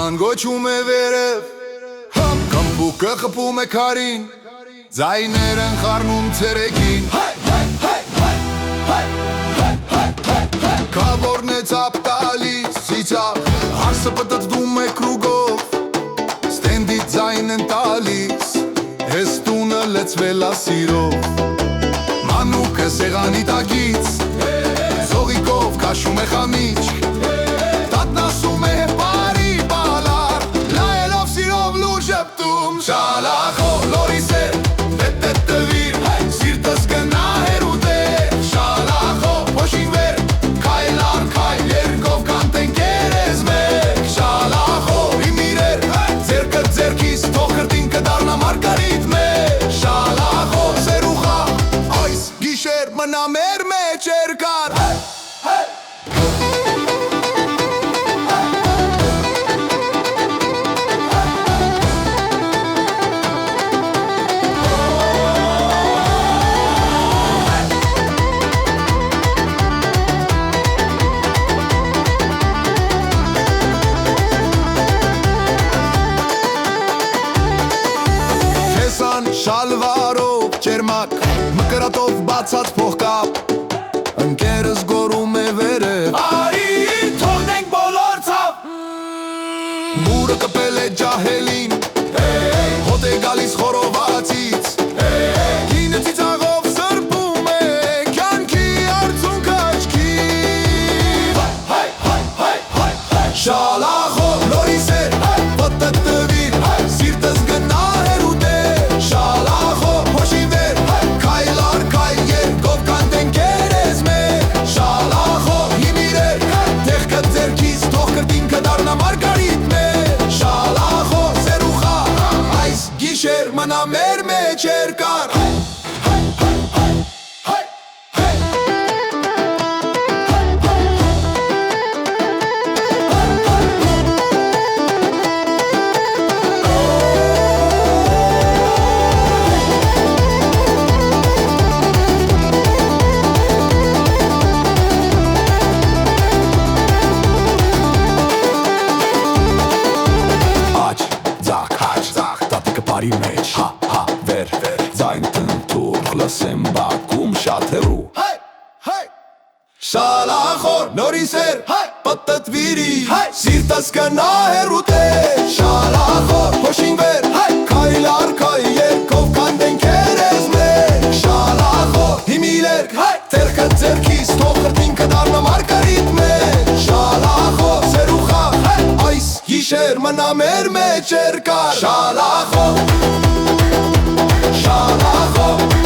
Կամբան գոչում է վերև, կամբուկը խփում է քարին, ձայներ են խառնում ցերեկին, Քավորն է ծապ տալիս ծիծաղ, հարսը պտտվում է կրուգով, ստենդից ձայն են տալիս, ես տունը լցվել ա սիրով, մանուկը սեղանի տակից, զողիկով քաշում է խամիչք, տատն ասում է բարի բալար, լայելով սիրով լուր ժպտում, շալախով լորիս է, տետ տվիր, սիրտս գնա հերուտեր, շալախով փոշին վեր, քայլ առ քայլ, երկով կանտենք երես մեկ, շալախով իմ իրեր, ձերքը ձերքիս, թող քրտինքը դառնա մարգարիտ մեր, շալախով սերուխա, այս գիշեր մնա մեր մեջ երկար, շալվարով ճերմակ, մկրատով բացած փողկապ, ընկերս գորում է վերև, արի թողնենք բոլոր ցավ, մուրը կպել է ջահելին, հոտ է գալիս խորովածից, հինը ծիծաղով սրբում է, կյանքի արցունքը աչքի, շալախով լորիս էր, պտտվիր, սիրտս գնա մնա մեր մեջ երկար Բարի մեջ, հա, վեր, ձայն տնտուր, լսեմ բակում շատ հեռու Շալախոր, նորից էր, պտտվիրի, սիրտս կնա հեռուտեր Շալախոր, փոշին վեր, քայլ առ քայլ, երկով կանտենք երես մեր Շալախոր, հիմիլերք, ձերքը ձերքիս, թող քրտինքը դառնա մարգարիտ մեր Շալախոր, սերուխա, այս գիշեր մնա մեր մեջ երկար Շալախոր Շալախով